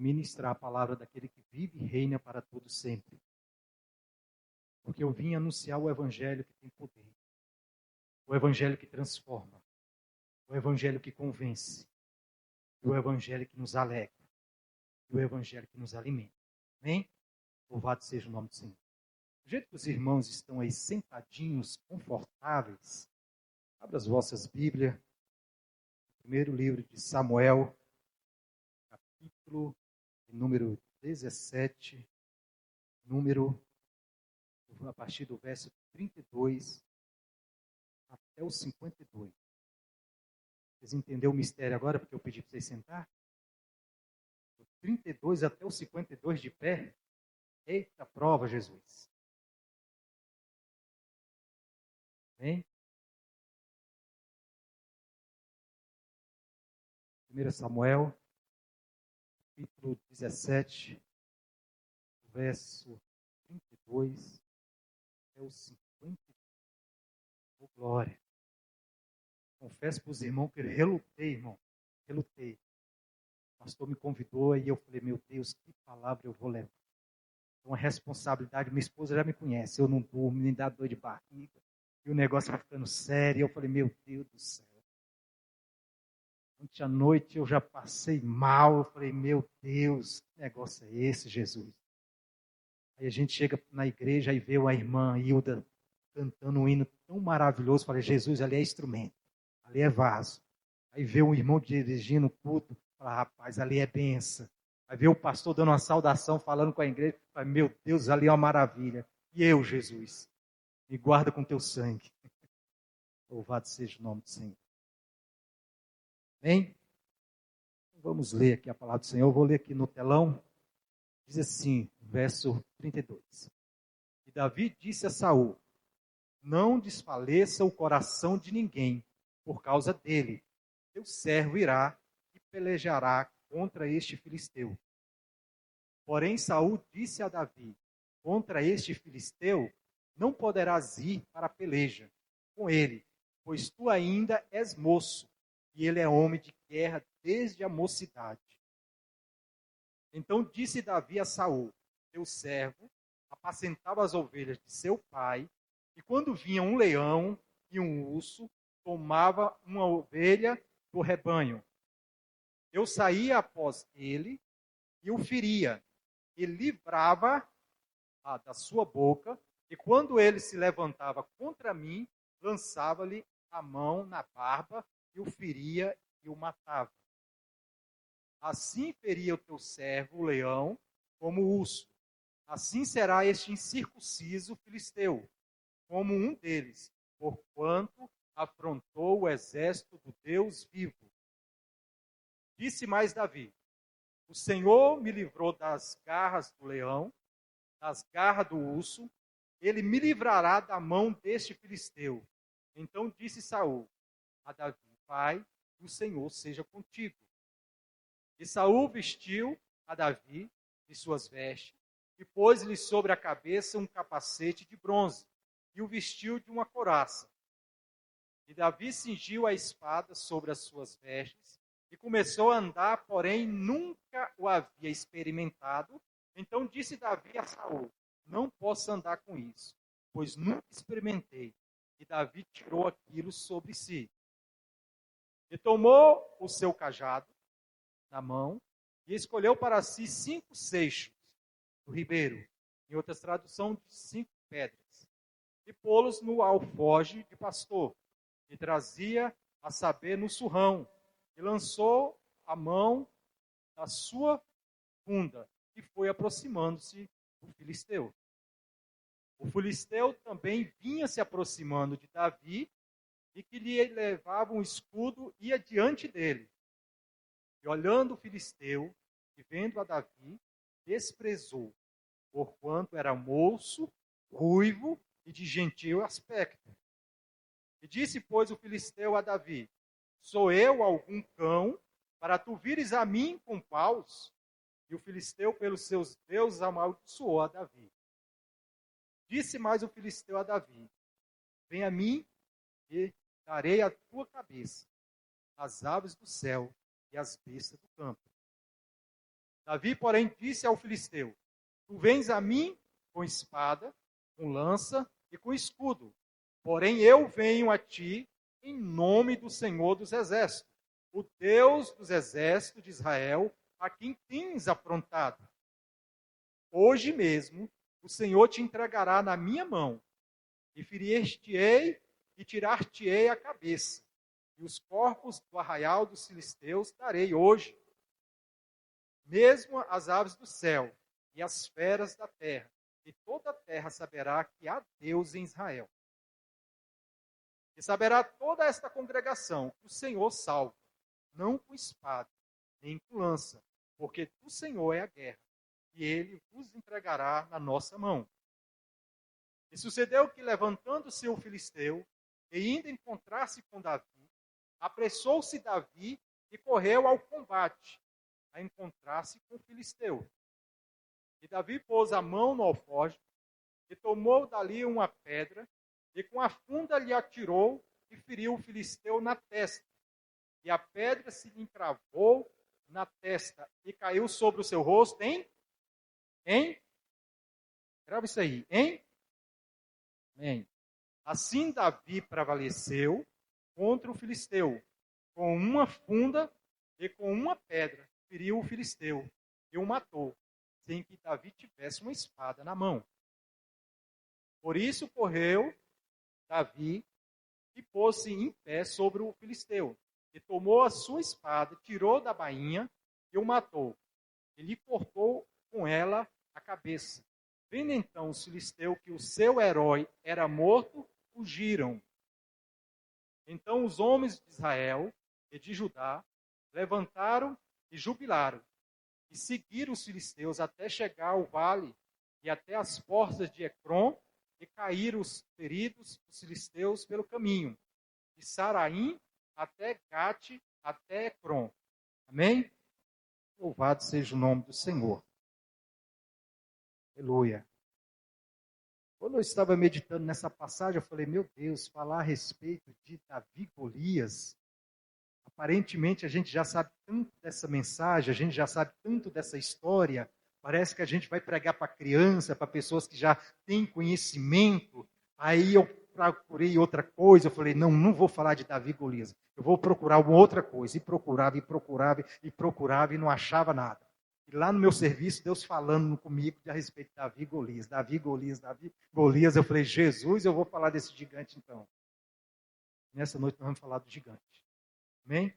e ministrar a palavra daquele que vive e reina para todo sempre. Porque eu vim anunciar o evangelho que tem poder, o evangelho que transforma, o evangelho que convence, o evangelho que nos alegra, o evangelho que nos alimenta. Amém? Louvado seja o nome do Senhor. Do jeito que os irmãos estão aí sentadinhos, confortáveis, abra as vossas Bíblias. Primeiro livro de Samuel, capítulo número 17, a partir do verso 32 até o 52. Vocês entenderam o mistério agora, porque eu pedi para vocês sentar? Do 32 até o 52 de pé. Eita prova, Jesus. Amém? 1 Samuel, capítulo 17, verso 32 até o 52. Oh, glória. Confesso para os irmãos que eu relutei, irmão. Relutei. O pastor me convidou e eu falei, meu Deus, que palavra eu vou levar. É uma responsabilidade. Minha esposa já me conhece. Eu não durmo, me dá dor de barriga. E o negócio vai ficando sério. Eu falei, meu Deus do céu. Ontem à noite eu já passei mal. Eu falei, meu Deus, que negócio é esse, Jesus? Aí a gente chega na igreja e vê a irmã Hilda cantando um hino tão maravilhoso. Eu falei, Jesus, ali é instrumento. Ali é vaso. Aí vê um irmão dirigindo o culto. Fala, rapaz, ali é benção. Aí vê o pastor dando uma saudação, falando com a igreja. Fala, meu Deus, ali é uma maravilha. E eu, Jesus, me guarda com teu sangue. Louvado seja o nome do Senhor. Amém? Vamos ler aqui a palavra do Senhor. Eu vou ler aqui no telão. Diz assim, verso 32. E Davi disse a Saul, não desfaleça o coração de ninguém por causa dele. Teu servo irá e pelejará contra este filisteu. Porém Saul disse a Davi, contra este filisteu não poderás ir para a peleja com ele, pois tu ainda és moço, e ele é homem de guerra desde a mocidade. Então disse Davi a Saul, teu servo apacentava as ovelhas de seu pai, e quando vinha um leão e um urso, tomava uma ovelha do rebanho. Eu saía após ele e o feria, e livrava da sua boca, e quando ele se levantava contra mim, lançava-lhe a mão na barba, e o feria e o matava. Assim feria o teu servo, o leão, como o urso. Assim será este incircunciso filisteu, como um deles, porquanto afrontou o exército do Deus vivo. Disse mais Davi, o Senhor me livrou das garras do leão, das garras do urso, ele me livrará da mão deste filisteu. Então disse Saul a Davi, vai, que o Senhor seja contigo. E Saul vestiu a Davi de suas vestes, e pôs-lhe sobre a cabeça um capacete de bronze, e o vestiu de uma couraça. E Davi cingiu a espada sobre as suas vestes, e começou a andar, porém nunca o havia experimentado. Então disse Davi a Saul, não posso andar com isso, pois nunca experimentei. E Davi tirou aquilo sobre si. E tomou o seu cajado na mão, e escolheu para si 5 seixos do ribeiro, em outras traduções, 5 pedras, e pô-los no alforje de pastor, e trazia a saber no surrão, e lançou a mão da sua funda, e foi aproximando-se do filisteu. O filisteu também vinha se aproximando de Davi, e que lhe levava um escudo, ia diante dele. E olhando o filisteu, e vendo a Davi, desprezou, porquanto era moço, ruivo e de gentil aspecto. E disse, pois, o filisteu a Davi, sou eu algum cão, para tu vires a mim com paus? E o filisteu, pelos seus deuses, amaldiçoou a Davi. Disse mais o filisteu a Davi, vem a mim e darei a tua cabeça, as aves do céu e as bestas do campo. Davi, porém, disse ao filisteu: Tu vens a mim com espada, com lança e com escudo. Porém, eu venho a ti em nome do Senhor dos Exércitos, o Deus dos exércitos de Israel, a quem tens afrontado. Hoje mesmo o Senhor te entregará na minha mão, e ferir-te-ei e tirar-te-ei a cabeça. E os corpos do arraial dos filisteus darei hoje. Mesmo as aves do céu e as feras da terra, e toda a terra saberá que há Deus em Israel. E saberá toda esta congregação que o Senhor salva, não com espada, nem com lança, porque do Senhor é a guerra, e ele vos entregará na nossa mão. E sucedeu que, levantando-se o filisteu, e indo encontrar-se com Davi, apressou-se Davi e correu ao combate, a encontrar-se com o filisteu. E Davi pôs a mão no alforje, e tomou dali uma pedra, e com a funda lhe atirou, e feriu o filisteu na testa. E a pedra se lhe encravou na testa, e caiu sobre o seu rosto grava isso aí, Assim Davi prevaleceu contra o filisteu, com uma funda e com uma pedra, feriu o filisteu e o matou, sem que Davi tivesse uma espada na mão. Por isso correu Davi e pôs-se em pé sobre o filisteu, e tomou a sua espada, tirou da bainha e o matou, e lhe cortou com ela a cabeça. Vendo então os filisteus que o seu herói era morto, fugiram. Então os homens de Israel e de Judá levantaram e jubilaram, e seguiram os filisteus até chegar ao vale e até as portas de Ecrom, e caíram os feridos dos filisteus pelo caminho, de Saraim até Gate, até Ecrom. Amém? Louvado seja o nome do Senhor. Aleluia. Quando eu estava meditando nessa passagem, eu falei, meu Deus, falar a respeito de Davi e Golias. Aparentemente a gente já sabe tanto dessa mensagem, a gente já sabe tanto dessa história. Parece que a gente vai pregar para criança, para pessoas que já têm conhecimento. Aí eu procurei outra coisa, eu falei, não vou falar de Davi e Golias. Eu vou procurar uma outra coisa. E procurava, e não achava nada. E lá no meu serviço, Deus falando comigo a respeito de Davi e Golias. Davi, Golias. Eu falei, Jesus, eu vou falar desse gigante então. Nessa noite nós vamos falar do gigante. Amém?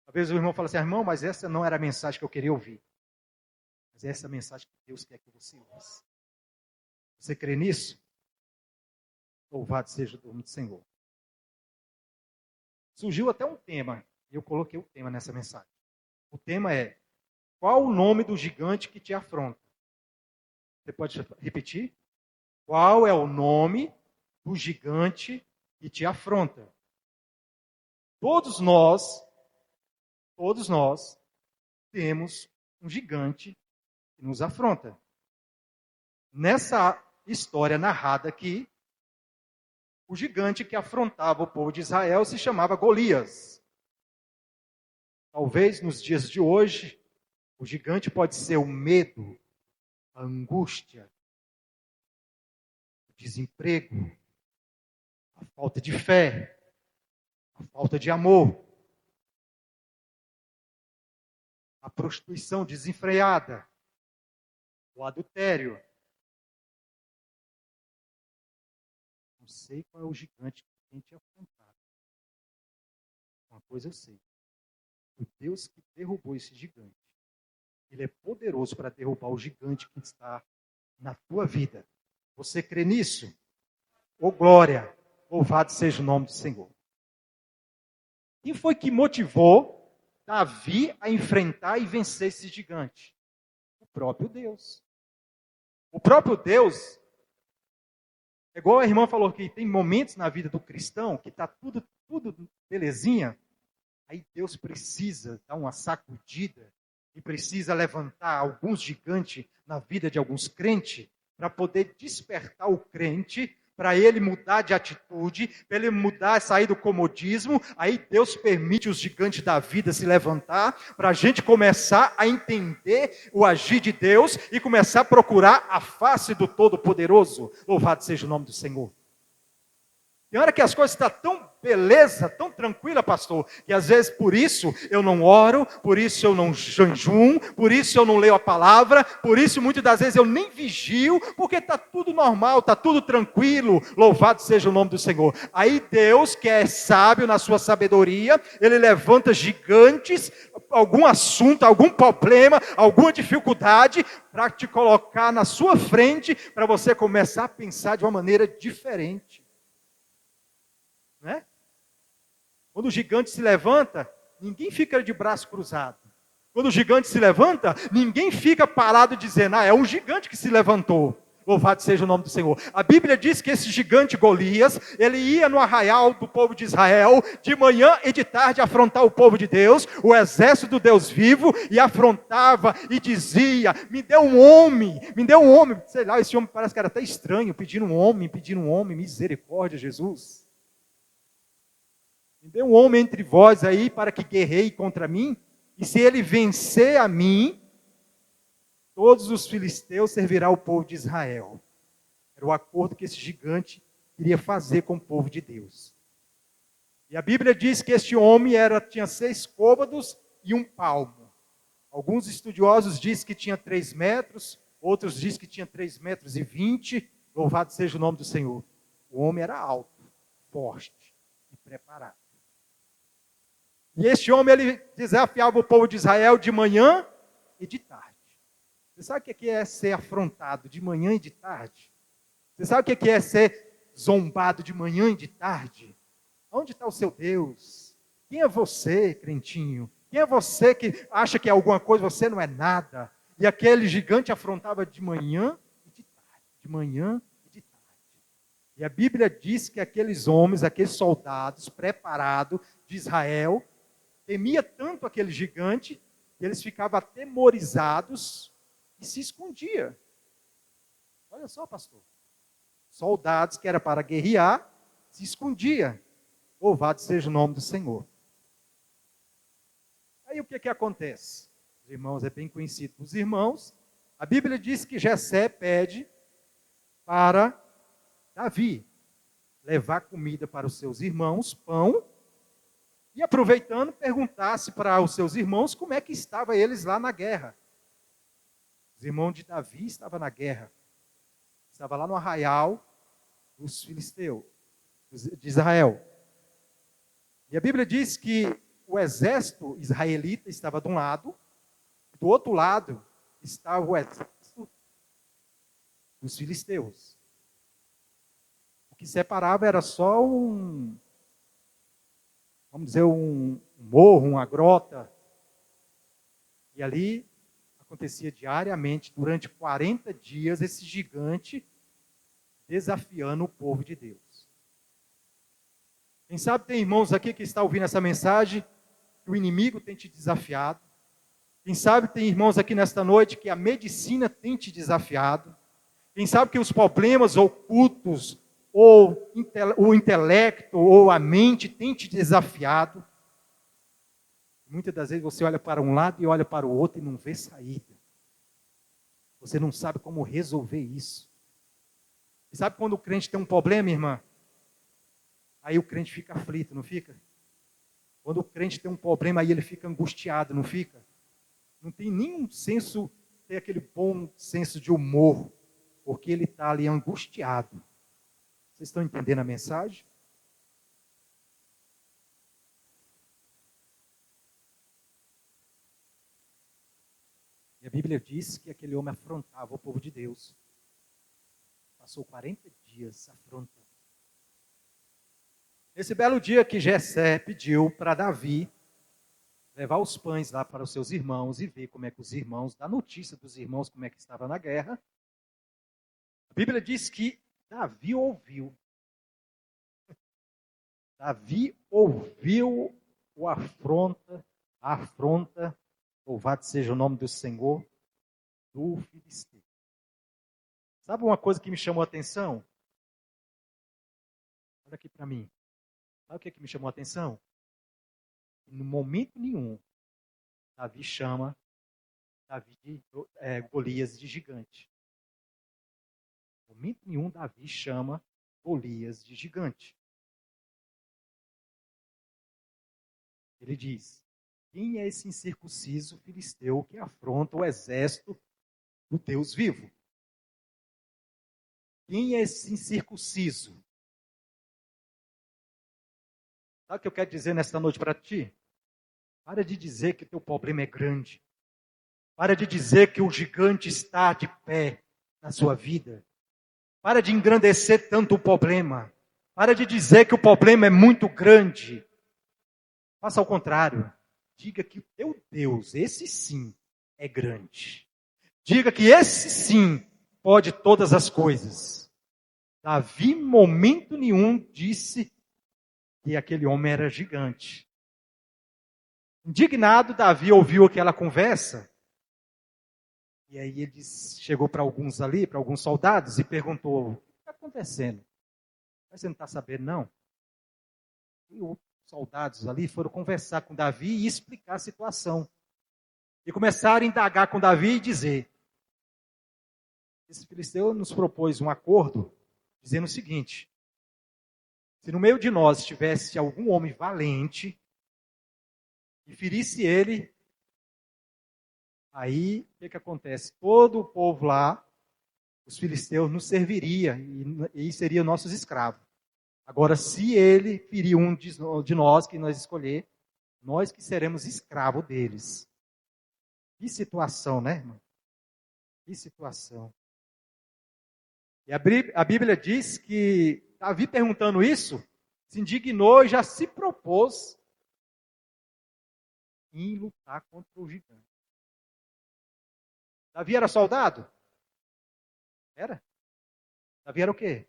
Às vezes o irmão fala assim, irmão, mas essa não era a mensagem que eu queria ouvir. Mas essa é a mensagem que Deus quer que você ouça. Você crê nisso? Louvado seja o nome do Senhor. Surgiu até um tema, e eu coloquei o tema nessa mensagem. O tema é, qual o nome do gigante que te afronta? Você pode repetir? Qual é o nome do gigante que te afronta? Todos nós temos um gigante que nos afronta. Nessa história narrada aqui, o gigante que afrontava o povo de Israel se chamava Golias. Talvez nos dias de hoje, o gigante pode ser o medo, a angústia, o desemprego, a falta de fé, a falta de amor, a prostituição desenfreada, o adultério. Não sei qual é o gigante que tem te afrontado. Uma coisa eu sei. O Deus que derrubou esse gigante, Ele é poderoso para derrubar o gigante que está na tua vida. Você crê nisso? Ô glória! Louvado seja o nome do Senhor. Quem foi que motivou Davi a enfrentar e vencer esse gigante? O próprio Deus. O próprio Deus, é igual a irmã falou que tem momentos na vida do cristão que está tudo belezinha, aí Deus precisa dar uma sacudida e precisa levantar alguns gigantes na vida de alguns crentes para poder despertar o crente, para ele mudar de atitude, para ele mudar, sair do comodismo. Aí Deus permite os gigantes da vida se levantar, para a gente começar a entender o agir de Deus e começar a procurar a face do Todo-Poderoso. Louvado seja o nome do Senhor. Tem hora que as coisas estão tão beleza, tão tranquila, pastor, que às vezes por isso eu não oro, por isso eu não jejum, por isso eu não leio a palavra, por isso muitas das vezes eu nem vigio, porque está tudo normal, está tudo tranquilo, louvado seja o nome do Senhor. Aí Deus, que é sábio na sua sabedoria, Ele levanta gigantes, algum assunto, algum problema, alguma dificuldade, para te colocar na sua frente, para você começar a pensar de uma maneira diferente. Né? Quando o gigante se levanta, ninguém fica de braço cruzado. Quando o gigante se levanta, ninguém fica parado dizendo, é um gigante que se levantou. Louvado seja o nome do Senhor. A Bíblia diz que esse gigante Golias, ele ia no arraial do povo de Israel, de manhã e de tarde, afrontar o povo de Deus, o exército do Deus vivo, e afrontava e dizia, me dê um homem, sei lá, esse homem parece que era até estranho, pedindo um homem, misericórdia, Jesus. Me dê um homem entre vós aí para que guerreie contra mim, e se ele vencer a mim, todos os filisteus servirão ao povo de Israel. Era o acordo que esse gigante queria fazer com o povo de Deus. E a Bíblia diz que este homem tinha 6 côvados e 1 palmo. Alguns estudiosos dizem que tinha 3 metros, outros dizem que tinha 3,20 metros. Louvado seja o nome do Senhor. O homem era alto, forte e preparado. E este homem, ele desafiava o povo de Israel de manhã e de tarde. Você sabe o que é ser afrontado de manhã e de tarde? Você sabe o que é ser zombado de manhã e de tarde? Onde está o seu Deus? Quem é você, crentinho? Quem é você que acha que é alguma coisa, você não é nada? E aquele gigante afrontava de manhã e de tarde. De manhã e de tarde. E a Bíblia diz que aqueles homens, aqueles soldados preparados de Israel, temia tanto aquele gigante, que eles ficavam atemorizados e se escondiam. Olha só, pastor. Soldados que era para guerrear, se escondia. Louvado seja o nome do Senhor. Aí o que acontece? Os irmãos, é bem conhecido dos irmãos. A Bíblia diz que Jessé pede para Davi levar comida para os seus irmãos, pão, e aproveitando, perguntasse para os seus irmãos como é que estavam eles lá na guerra. Os irmãos de Davi estavam na guerra. Estava lá no arraial dos filisteus, de Israel. E a Bíblia diz que o exército israelita estava de um lado, do outro lado estava o exército dos filisteus. O que separava era só vamos dizer, um morro, uma grota. E ali acontecia diariamente, durante 40 dias, esse gigante desafiando o povo de Deus. Quem sabe tem irmãos aqui que estão ouvindo essa mensagem, que o inimigo tem te desafiado. Quem sabe tem irmãos aqui nesta noite que a medicina tem te desafiado. Quem sabe que os problemas ocultos, ou o intelecto, ou a mente tem te desafiado. Muitas das vezes você olha para um lado e olha para o outro e não vê saída. Você não sabe como resolver isso. E sabe quando o crente tem um problema, irmã? Aí o crente fica aflito, não fica? Quando o crente tem um problema, aí ele fica angustiado, não fica? Não tem nenhum senso, tem aquele bom senso de humor, porque ele está ali angustiado. Vocês estão entendendo a mensagem? E a Bíblia diz que aquele homem afrontava o povo de Deus. Passou 40 dias afrontando. Nesse belo dia que Jessé pediu para Davi levar os pães lá para os seus irmãos e ver como é que os irmãos, dar notícia dos irmãos como é que estava na guerra, a Bíblia diz que Davi ouviu. Davi ouviu a afronta, louvado seja o nome do Senhor, do filisteu. Sabe uma coisa que me chamou a atenção? Olha aqui para mim. Sabe o que me chamou a atenção? No momento nenhum, Davi chama Golias de gigante. No momento nenhum, Davi chama Golias de gigante. Ele diz: quem é esse incircunciso filisteu que afronta o exército do Deus vivo? Quem é esse incircunciso? Sabe o que eu quero dizer nesta noite para ti? Para de dizer que teu problema é grande. Para de dizer que o gigante está de pé na sua vida. Para de engrandecer tanto o problema. Para de dizer que o problema é muito grande. Faça ao contrário. Diga que o teu Deus, esse sim, é grande. Diga que esse sim pode todas as coisas. Davi, em momento nenhum, disse que aquele homem era gigante. Indignado, Davi ouviu aquela conversa. E aí ele chegou para alguns ali, para alguns soldados, e perguntou: o que está acontecendo? Mas você não está sabendo, não? E os soldados ali foram conversar com Davi e explicar a situação. E começaram a indagar com Davi e dizer: esse filisteu nos propôs um acordo, dizendo o seguinte: se no meio de nós tivesse algum homem valente e ferisse ele, aí o que acontece? Todo o povo lá, os filisteus, nos serviria e seriam nossos escravos. Agora, se ele ferir um de nós, que nós escolher, nós que seremos escravos deles. Que situação, né, irmão? Que situação. E a Bíblia diz que Davi, perguntando isso, se indignou e já se propôs em lutar contra o gigante. Davi era soldado? Era? Davi era o quê?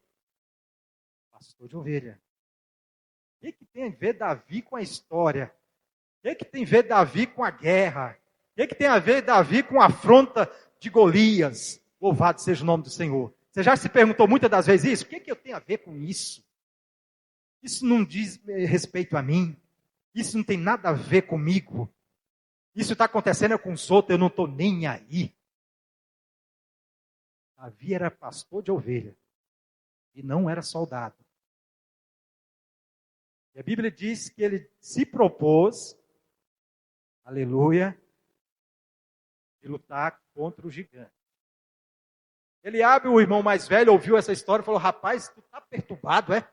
Pastor de ovelha. O que tem a ver Davi com a história? O que tem a ver Davi com a guerra? O que tem a ver Davi com a afronta de Golias? Louvado seja o nome do Senhor. Você já se perguntou muitas das vezes isso? O que eu tenho a ver com isso? Isso não diz respeito a mim. Isso não tem nada a ver comigo. Isso está acontecendo com os outros, eu não estou nem aí. Davi era pastor de ovelha e não era soldado. E a Bíblia diz que ele se propôs, aleluia, de lutar contra o gigante. Eliabe, o irmão mais velho, ouviu essa história e falou: rapaz, tu está perturbado, é?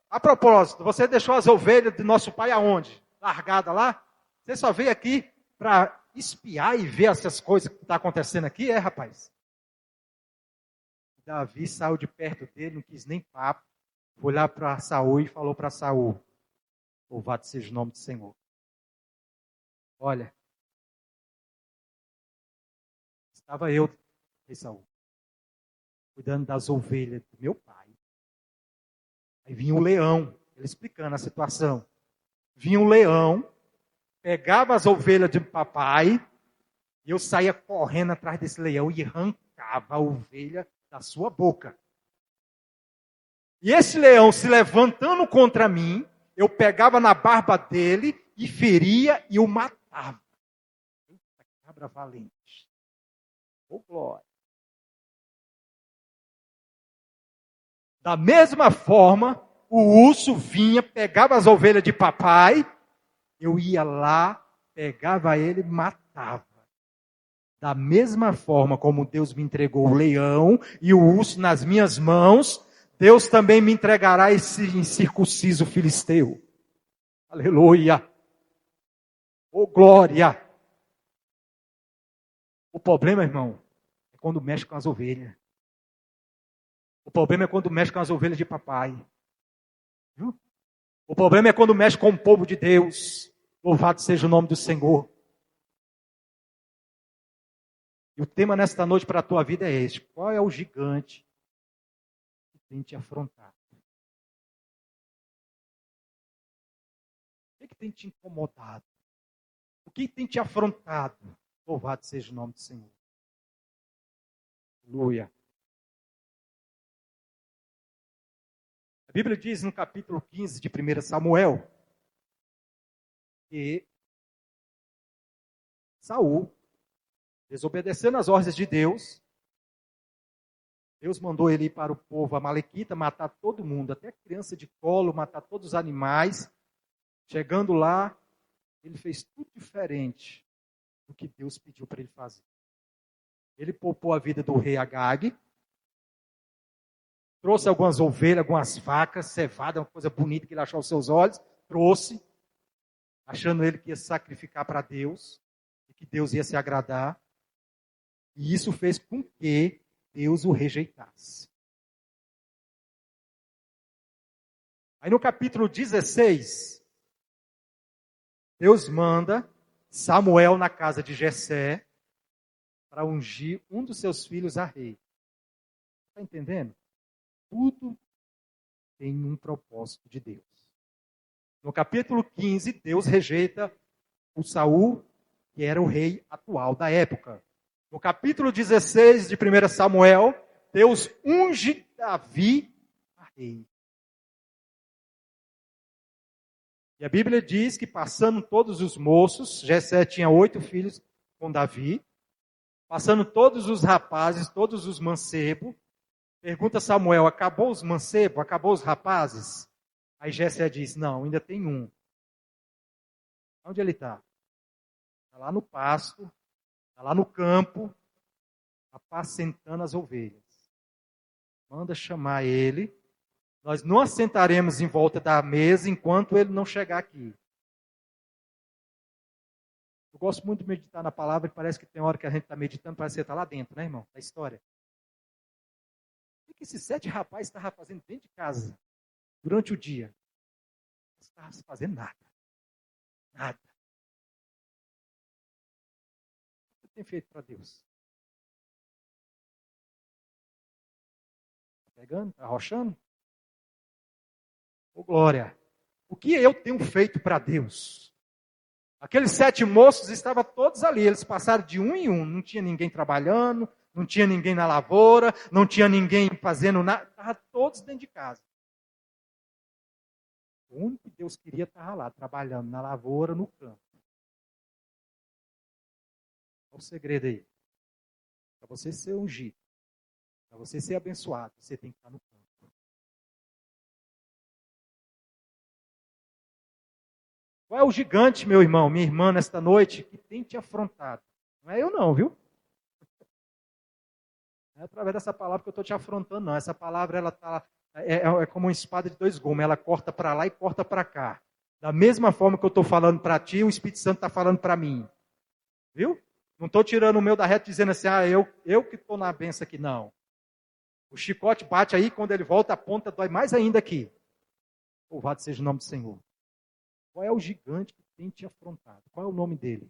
A propósito, você deixou as ovelhas do nosso pai aonde? Largada lá? Você só veio aqui para espiar e ver essas coisas que estão acontecendo aqui, é, rapaz? Davi saiu de perto dele, não quis nem papo. Foi lá para Saul e falou para Saul: louvado seja o nome do Senhor. Olha, estava eu, rei Saul, cuidando das ovelhas do meu pai. Aí vinha um leão, ele explicando a situação. Vinha um leão, pegava as ovelhas de papai, e eu saía correndo atrás desse leão e arrancava a ovelha da sua boca. E esse leão se levantando contra mim, eu pegava na barba dele e feria e o matava. Eita, cabra valente. Ô, glória. Da mesma forma, o urso vinha, pegava as ovelhas de papai, eu ia lá, pegava ele e matava. Da mesma forma como Deus me entregou o leão e o urso nas minhas mãos, Deus também me entregará esse incircunciso filisteu. Aleluia. Oh, glória. O problema, irmão, é quando mexe com as ovelhas. O problema é quando mexe com as ovelhas de papai. Viu? O problema é quando mexe com o povo de Deus. Louvado seja o nome do Senhor. E o tema nesta noite para a tua vida é este: qual é o gigante que tem te afrontado? O que tem te incomodado? O que tem te afrontado? Louvado seja o nome do Senhor. Aleluia. A Bíblia diz no capítulo 15 de 1 Samuel que Saul, desobedecendo as ordens de Deus, Deus mandou ele ir para o povo amalequita, matar todo mundo, até criança de colo, matar todos os animais. Chegando lá, ele fez tudo diferente do que Deus pediu para ele fazer. Ele poupou a vida do rei Agag, trouxe algumas ovelhas, algumas vacas, cevada, uma coisa bonita que ele achou aos seus olhos, trouxe, achando ele que ia sacrificar para Deus, e que Deus ia se agradar. E isso fez com que Deus o rejeitasse. Aí no capítulo 16, Deus manda Samuel na casa de Jessé para ungir um dos seus filhos a rei. Está entendendo? Tudo tem um propósito de Deus. No capítulo 15, Deus rejeita o Saul, que era o rei atual da época. No capítulo 16 de 1 Samuel, Deus unge Davi a rei. E a Bíblia diz que passando todos os moços, Jessé tinha 8 filhos com Davi, passando todos os rapazes, todos os mancebos, pergunta Samuel, acabou os mancebos, acabou os rapazes? Aí Jessé diz, não, ainda tem um. Onde ele está? Está lá no pasto, está lá no campo, apacentando as ovelhas. Manda chamar ele. Nós não assentaremos em volta da mesa enquanto ele não chegar aqui. Eu gosto muito de meditar na palavra e parece que tem hora que a gente está meditando, parece que você está lá dentro, né, irmão? Da história. O que esses 7 rapazes estavam fazendo dentro de casa durante o dia? Não estavam fazendo nada. Nada. O que você tem feito para Deus? Está pegando? Está arrochando? Ô, glória! O que eu tenho feito para Deus? Aqueles 7 moços estavam todos ali, eles passaram de um em um, não tinha ninguém trabalhando, não tinha ninguém na lavoura, não tinha ninguém fazendo nada, estavam todos dentro de casa. O único que Deus queria estava lá, trabalhando na lavoura, no campo. Olha o segredo aí. Para você ser ungido, para você ser abençoado, você tem que estar no campo. Qual é o gigante, meu irmão, minha irmã, nesta noite, que tem te afrontado? Não é eu não, viu? Não é através dessa palavra que eu estou te afrontando, não. Essa palavra ela é como uma espada de 2 gumes. Ela corta para lá e corta para cá. Da mesma forma que eu estou falando para ti, o Espírito Santo está falando para mim. Viu? Não estou tirando o meu da reta dizendo assim, eu que estou na benção aqui, não. O chicote bate aí, quando ele volta, a ponta dói mais ainda aqui. Louvado seja o nome do Senhor. Qual é o gigante que tem te afrontado? Qual é o nome dele?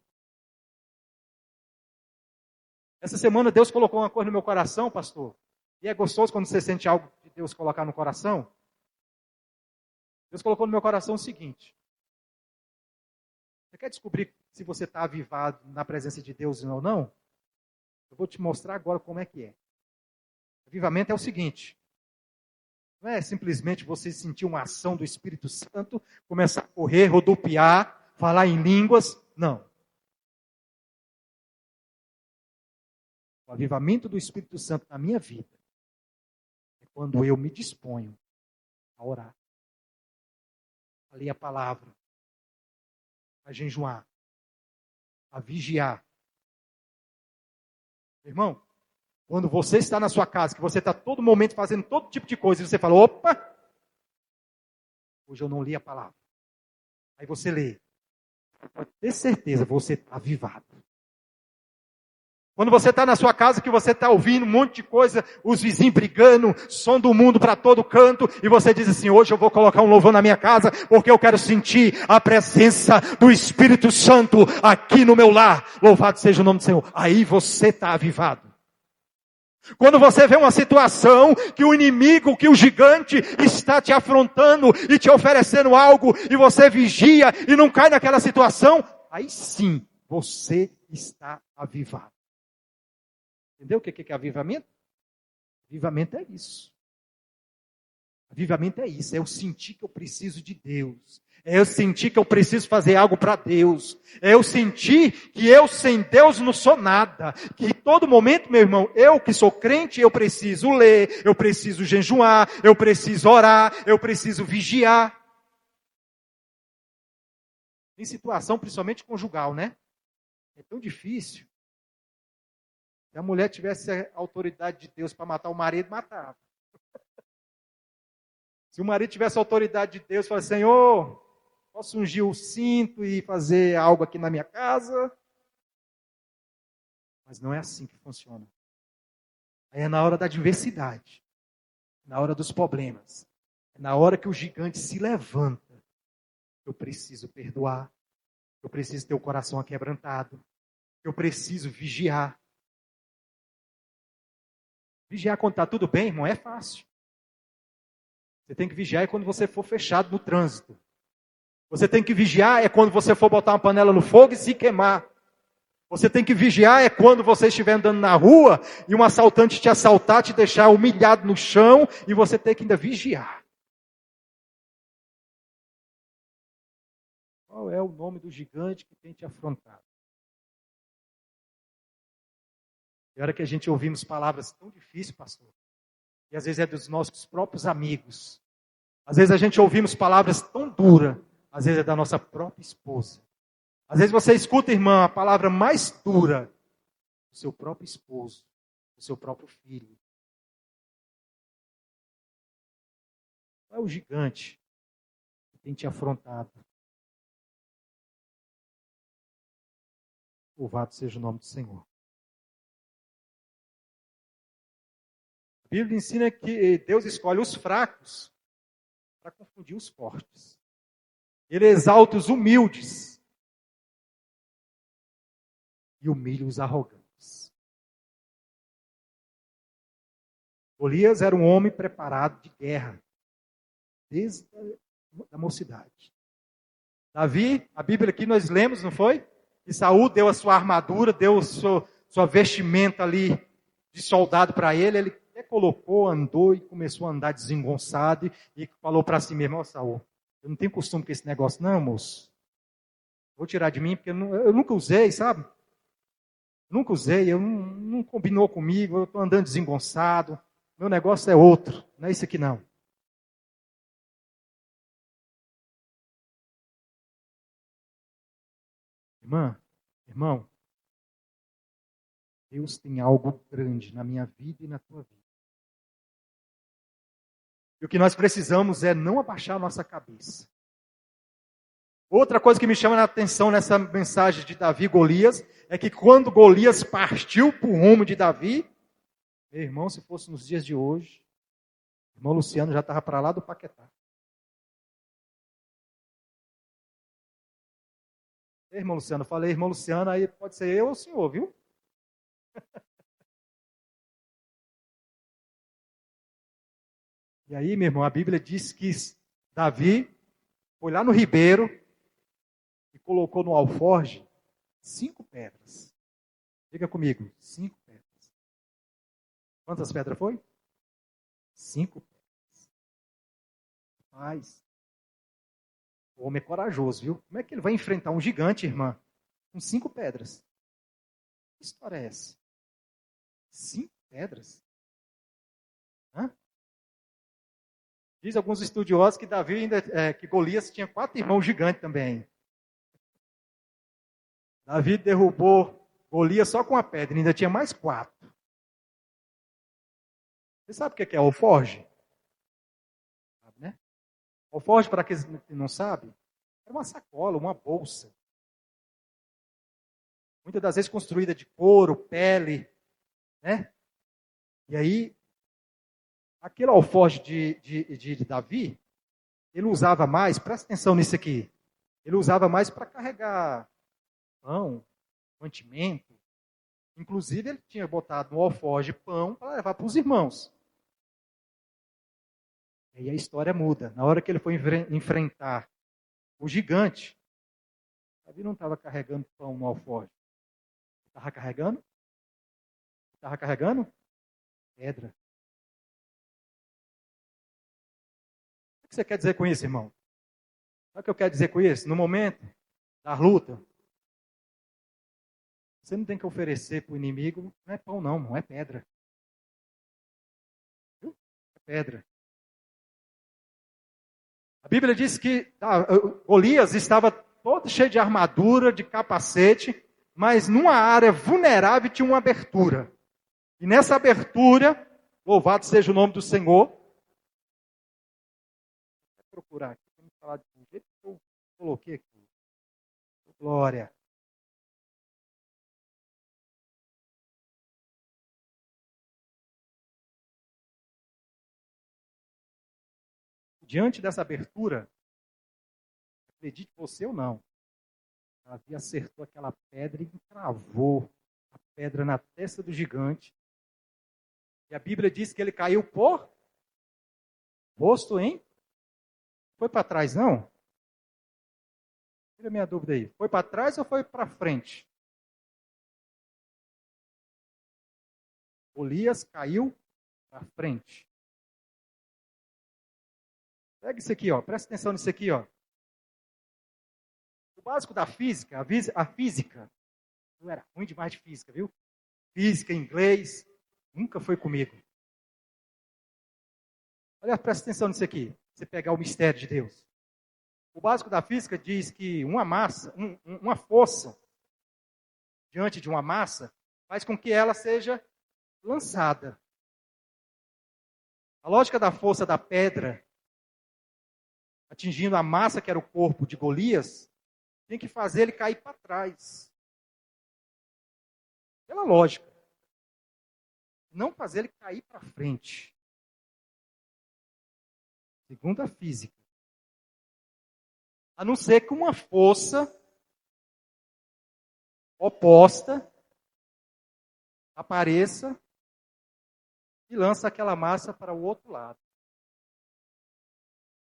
Essa semana Deus colocou uma coisa no meu coração, pastor. E é gostoso quando você sente algo de Deus colocar no coração. Deus colocou no meu coração o seguinte. Você quer descobrir se você está avivado na presença de Deus ou não? Eu vou te mostrar agora como é que é. Avivamento é o seguinte. Não é simplesmente você sentir uma ação do Espírito Santo, começar a correr, rodopiar, falar em línguas. Não. O avivamento do Espírito Santo na minha vida é quando eu me disponho a orar, a ler a palavra, a jejuar, a vigiar. Irmão, quando você está na sua casa, que você está todo momento fazendo todo tipo de coisa, e você fala, opa, hoje eu não li a palavra. Aí você lê. Pode ter certeza, você está avivado. Quando você está na sua casa, que você está ouvindo um monte de coisa, os vizinhos brigando, som do mundo para todo canto, e você diz assim, hoje eu vou colocar um louvor na minha casa, porque eu quero sentir a presença do Espírito Santo aqui no meu lar. Louvado seja o nome do Senhor. Aí você está avivado. Quando você vê uma situação que o inimigo, que o gigante está te afrontando e te oferecendo algo, e você vigia e não cai naquela situação, aí sim, você está avivado. Entendeu o que é avivamento? Avivamento é isso. Avivamento é isso, é eu sentir que eu preciso de Deus. É eu sentir que eu preciso fazer algo para Deus. É eu sentir que eu sem Deus não sou nada. Que todo momento, meu irmão, eu que sou crente, eu preciso ler, eu preciso jejuar, eu preciso orar, eu preciso vigiar. Em situação principalmente conjugal, né? É tão difícil. Se a mulher tivesse a autoridade de Deus para matar o marido, matava. Se o marido tivesse a autoridade de Deus, falasse, Senhor, posso ungir o cinto e fazer algo aqui na minha casa? Mas não é assim que funciona. Aí é na hora da adversidade, na hora dos problemas, é na hora que o gigante se levanta. Eu preciso perdoar, eu preciso ter o coração aquebrantado, eu preciso vigiar. Vigiar quando está tudo bem, irmão, é fácil. Você tem que vigiar quando você for fechado no trânsito. Você tem que vigiar quando você for botar uma panela no fogo e se queimar. Você tem que vigiar quando você estiver andando na rua e um assaltante te assaltar, te deixar humilhado no chão e você tem que ainda vigiar. Qual é o nome do gigante que tem te afrontado? E a hora que a gente ouvimos palavras tão difíceis, pastor, e às vezes é dos nossos próprios amigos, às vezes a gente ouvimos palavras tão duras, às vezes é da nossa própria esposa. Às vezes você escuta, irmã, a palavra mais dura do seu próprio esposo, do seu próprio filho. Qual é o gigante que tem te afrontado? Louvado seja o nome do Senhor. A Bíblia ensina que Deus escolhe os fracos para confundir os fortes. Ele exalta os humildes e humilha os arrogantes. Golias era um homem preparado de guerra, desde a mocidade. Davi, a Bíblia aqui nós lemos, não foi? Que Saul deu a sua armadura, deu sua vestimenta ali de soldado para ele. Ele até colocou, andou e começou a andar desengonçado e falou para si mesmo, ó Saul, eu não tenho costume com esse negócio não, moço. Vou tirar de mim, porque eu nunca usei, sabe? Nunca usei, não combinou comigo, eu estou andando desengonçado. Meu negócio é outro, não é isso aqui não. Irmã, irmão, Deus tem algo grande na minha vida e na tua vida. E o que nós precisamos é não abaixar a nossa cabeça. Outra coisa que me chama a atenção nessa mensagem de Davi e Golias é que quando Golias partiu para o rumo de Davi, meu irmão, se fosse nos dias de hoje, o irmão Luciano já estava para lá do Paquetá. Irmão Luciano, eu falei, irmão Luciano, aí pode ser eu ou o senhor, viu? E aí, meu irmão, a Bíblia diz que Davi foi lá no ribeiro e colocou no alforje 5 pedras. Diga comigo, 5 pedras. Quantas pedras foi? 5 pedras. Mas o homem é corajoso, viu? Como é que ele vai enfrentar um gigante, irmã, com 5 pedras? Que história é essa? 5 pedras? Hã? Diz alguns estudiosos que Davi que Golias tinha 4 irmãos gigantes também. Davi derrubou Golias só com a pedra, ainda tinha mais 4. Você sabe o que é alforge? Sabe, né? Alforge, para quem não sabe, é uma sacola, uma bolsa. Muitas das vezes construída de couro, pele, né? E aí, aquele alforge de Davi, ele usava mais, presta atenção nisso aqui, ele usava mais para carregar pão, mantimento. Inclusive, ele tinha botado no alforje pão para levar para os irmãos. E aí a história muda. Na hora que ele foi enfrentar o gigante, Davi não estava carregando pão no alforje. Estava carregando? Estava carregando? Pedra. que você quer dizer com isso, irmão? Sabe o que eu quero dizer com isso? No momento da luta, você não tem que oferecer para o inimigo, não é pão não é pedra. Viu? É pedra. A Bíblia diz que Golias estava todo cheio de armadura, de capacete, mas numa área vulnerável tinha uma abertura. E nessa abertura, louvado seja o nome do Senhor. Vou procurar aqui, vamos falar de um jeito que eu coloquei aqui. Glória. Diante dessa abertura, acredite você ou não, Davi acertou aquela pedra e encravou a pedra na testa do gigante. E a Bíblia diz que ele caiu por rosto, hein? Foi para trás, não? Tira a minha dúvida aí. Foi para trás ou foi para frente? Golias caiu para frente. Pega isso aqui, ó. Presta atenção nisso aqui, ó. O básico da física, a física, eu era ruim demais de física, viu? Física, inglês, nunca foi comigo. Olha, presta atenção nisso aqui. Você pegar o mistério de Deus. O básico da física diz que uma massa, uma força diante de uma massa, faz com que ela seja lançada. A lógica da força da pedra, atingindo a massa que era o corpo de Golias, tem que fazer ele cair para trás. Pela lógica. Não fazer ele cair para frente. Segundo a física. A não ser que uma força oposta apareça e lança aquela massa para o outro lado.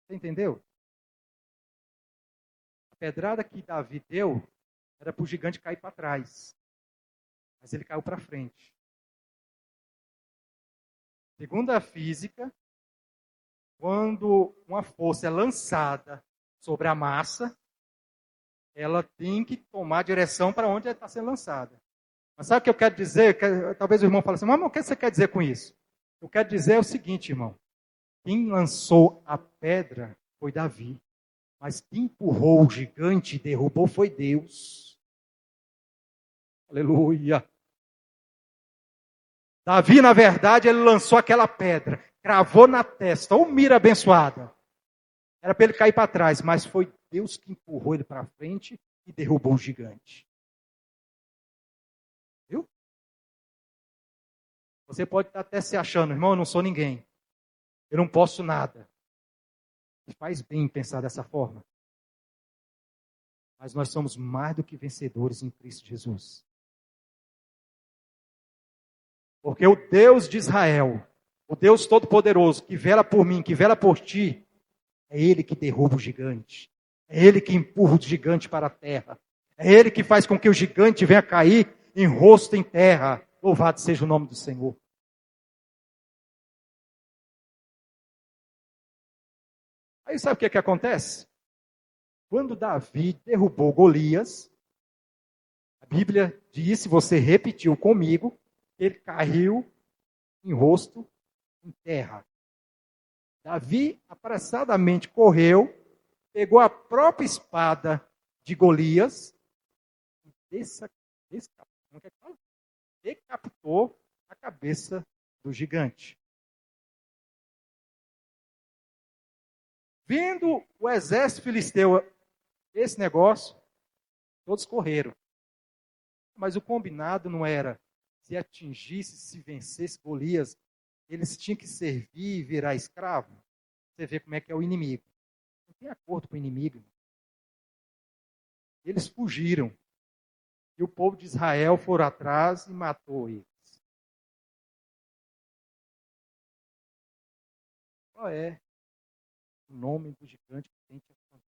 Você entendeu? A pedrada que Davi deu era para o gigante cair para trás. Mas ele caiu para frente. Segundo a física, quando uma força é lançada sobre a massa, ela tem que tomar direção para onde ela está sendo lançada. Mas sabe o que eu quero dizer? Talvez o irmão fale assim, mas o que você quer dizer com isso? Eu quero dizer o seguinte, irmão. Quem lançou a pedra foi Davi. Mas quem empurrou o gigante e derrubou foi Deus. Aleluia. Davi, na verdade, ele lançou aquela pedra, cravou na testa. Ô mira abençoada. Era para ele cair para trás, mas foi Deus que empurrou ele para frente e derrubou o gigante. Viu? Você pode estar até se achando, irmão, eu não sou ninguém. Eu não posso nada. Faz bem pensar dessa forma. Mas nós somos mais do que vencedores em Cristo Jesus. Porque o Deus de Israel, o Deus Todo-Poderoso, que vela por mim, que vela por ti, é Ele que derruba o gigante. É Ele que empurra o gigante para a terra. É Ele que faz com que o gigante venha cair em rosto em terra. Louvado seja o nome do Senhor. Aí sabe o que acontece? Quando Davi derrubou Golias, a Bíblia diz, se você repetiu comigo, ele caiu em rosto em terra. Davi apressadamente correu, pegou a própria espada de Golias e decapitou a cabeça do gigante. Vendo o exército filisteu esse negócio, todos correram. Mas o combinado não era se atingisse, se vencesse Golias, eles tinham que servir e virar escravo. Você vê como é que é o inimigo. Não tem acordo com o inimigo. Eles fugiram. E o povo de Israel foram atrás e matou eles. Qual é o nome do gigante que tem que afrontar?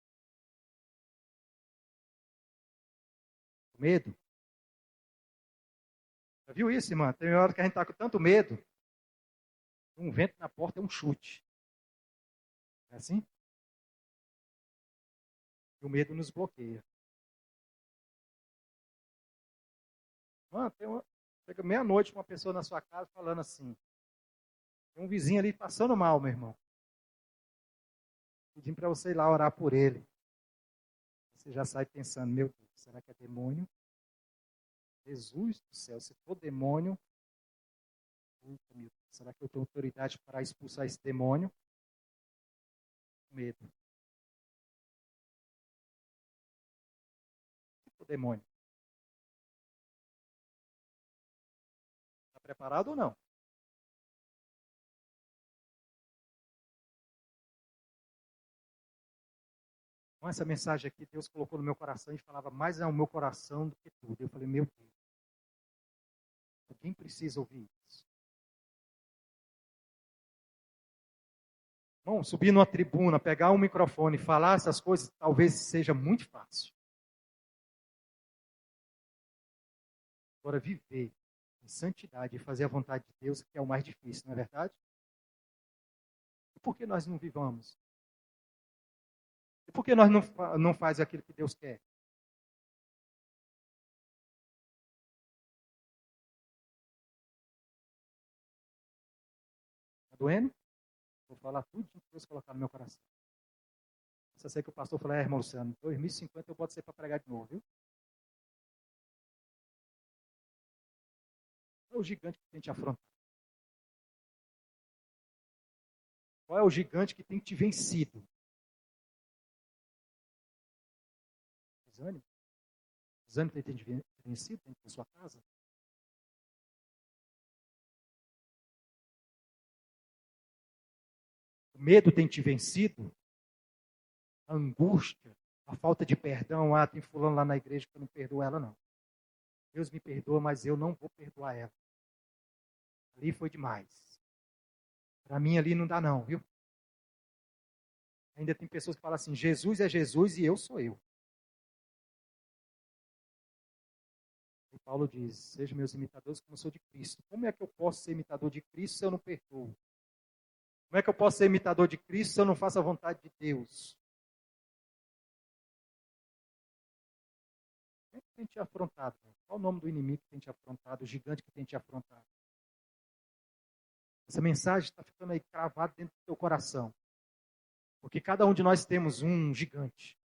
Medo? Já viu isso, irmã? Tem hora que a gente está com tanto medo. Um vento na porta é um chute. É assim? E o medo nos bloqueia. Mano, chega meia-noite uma pessoa na sua casa falando assim, tem um vizinho ali passando mal, meu irmão. Pedindo para você ir lá orar por ele. Você já sai pensando, meu Deus, será que é demônio? Jesus do céu, se for demônio, será que eu tenho autoridade para expulsar esse demônio? Medo. Se for demônio. Está preparado ou não? Com essa mensagem aqui, Deus colocou no meu coração e falava mais ao meu coração do que tudo. Eu falei, meu Deus, alguém precisa ouvir isso. Bom, subir numa tribuna, pegar um microfone e falar essas coisas, talvez seja muito fácil. Agora, viver em santidade e fazer a vontade de Deus, que é o mais difícil, não é verdade? E por que nós não vivamos? E por que nós não faz aquilo que Deus quer? Está doendo? Vou falar tudo que Deus colocar no meu coração. Só sei que o pastor falou, irmão Luciano, 2050 eu boto você para pregar de novo, viu? Qual é o gigante que tem te afrontado? Qual é o gigante que tem te vencido? Desânimo? Desânimo tem te vencido dentro da sua casa? O medo tem te vencido? A angústia? A falta de perdão? Ah, tem fulano lá na igreja que eu não perdoo ela, não. Deus me perdoa, mas eu não vou perdoar ela. Ali foi demais. Para mim ali não dá não, viu? Ainda tem pessoas que falam assim, Jesus é Jesus e eu sou eu. E Paulo diz, sejam meus imitadores como eu sou de Cristo. Como é que eu posso ser imitador de Cristo se eu não perdoo? Como é que eu posso ser imitador de Cristo se eu não faço a vontade de Deus? Quem é que tem te afrontado? Qual o nome do inimigo que tem te afrontado? O gigante que tem te afrontado? Essa mensagem está ficando aí cravada dentro do teu coração. Porque cada um de nós temos um gigante.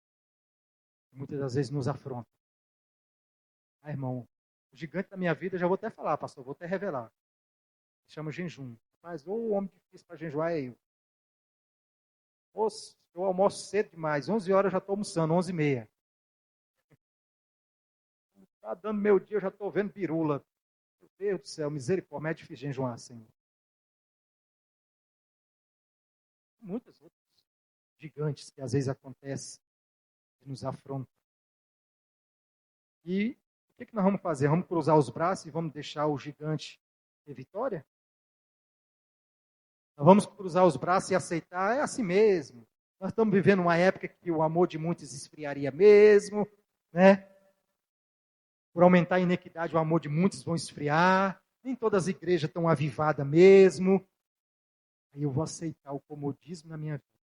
Que muitas das vezes nos afronta. Ah, irmão, o gigante da minha vida, eu já vou até falar, pastor, vou até revelar. Se chama jejum. Mas o homem difícil para jejuar é eu. Moço, eu almoço cedo demais. 11 horas eu já estou almoçando, 11h30. Está dando meu dia, eu já estou vendo pirula. Meu Deus do céu, misericórdia, é difícil jejuar, Senhor. Muitos outros gigantes que às vezes acontecem e nos afrontam. E o que nós vamos fazer? Vamos cruzar os braços e vamos deixar o gigante ter vitória? Nós vamos cruzar os braços e aceitar, é assim mesmo. Nós estamos vivendo uma época que o amor de muitos esfriaria mesmo, né? Por aumentar a inequidade, o amor de muitos vão esfriar. Nem todas as igrejas estão avivadas mesmo. Aí eu vou aceitar o comodismo na minha vida.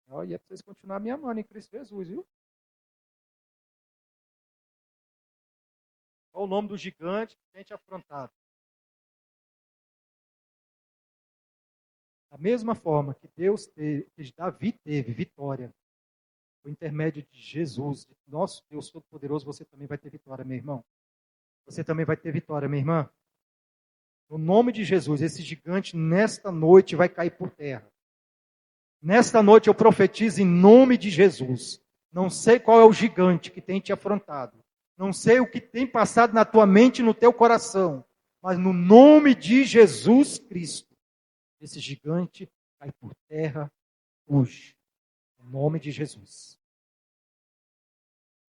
Olha, é para vocês continuarem me amando em Cristo Jesus, viu? Qual o nome do gigante que tem te afrontado? Da mesma forma que que Davi teve vitória, por intermédio de Jesus, de nosso Deus Todo-Poderoso, você também vai ter vitória, meu irmão. Você também vai ter vitória, minha irmã. No nome de Jesus, esse gigante nesta noite vai cair por terra. Nesta noite eu profetizo em nome de Jesus. Não sei qual é o gigante que tem te afrontado. Não sei o que tem passado na tua mente e no teu coração. Mas no nome de Jesus Cristo, esse gigante cai por terra hoje. No nome de Jesus.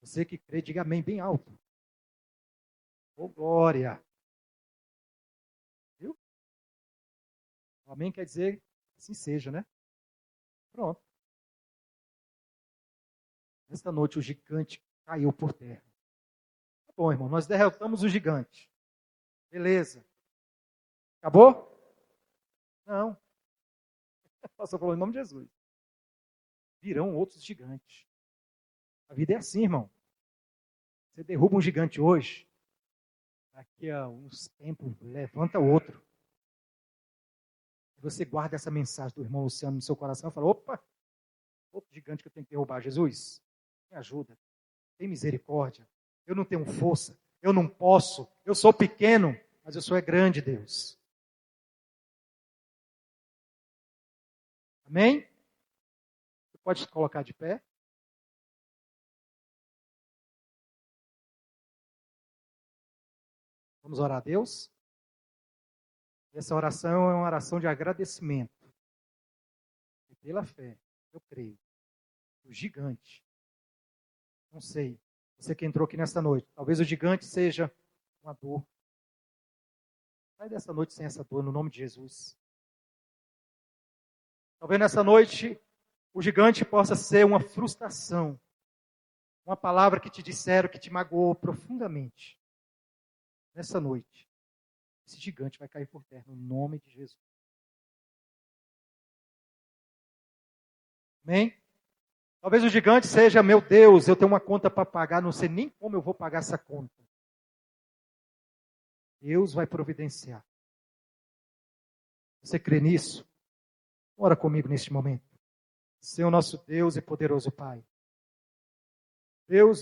Você que crê, diga amém bem alto. Oh, glória. Viu? O amém quer dizer assim seja, né? Pronto. Nesta noite o gigante caiu por terra. Tá bom, irmão, nós derrotamos o gigante. Beleza. Acabou? Não. O pastor falou em nome de Jesus. Virão outros gigantes. A vida é assim, irmão. Você derruba um gigante hoje, daqui a uns tempos levanta outro. Você guarda essa mensagem do irmão Luciano no seu coração e fala, opa, outro gigante que eu tenho que derrubar. Jesus, me ajuda. Tem misericórdia. Eu não tenho força. Eu não posso. Eu sou pequeno, mas eu sou grande, Deus. Amém? Você pode se colocar de pé? Vamos orar a Deus? Essa oração é uma oração de agradecimento. E pela fé, eu creio. O gigante. Não sei. Você que entrou aqui nesta noite. Talvez o gigante seja uma dor. Sai dessa noite sem essa dor, no nome de Jesus. Talvez nessa noite o gigante possa ser uma frustração. Uma palavra que te disseram, que te magoou profundamente. Nessa noite, esse gigante vai cair por terra, no nome de Jesus. Amém? Talvez o gigante seja, meu Deus, eu tenho uma conta para pagar, não sei nem como eu vou pagar essa conta. Deus vai providenciar. Você crê nisso? Ora comigo neste momento. Senhor nosso Deus e poderoso Pai. Deus,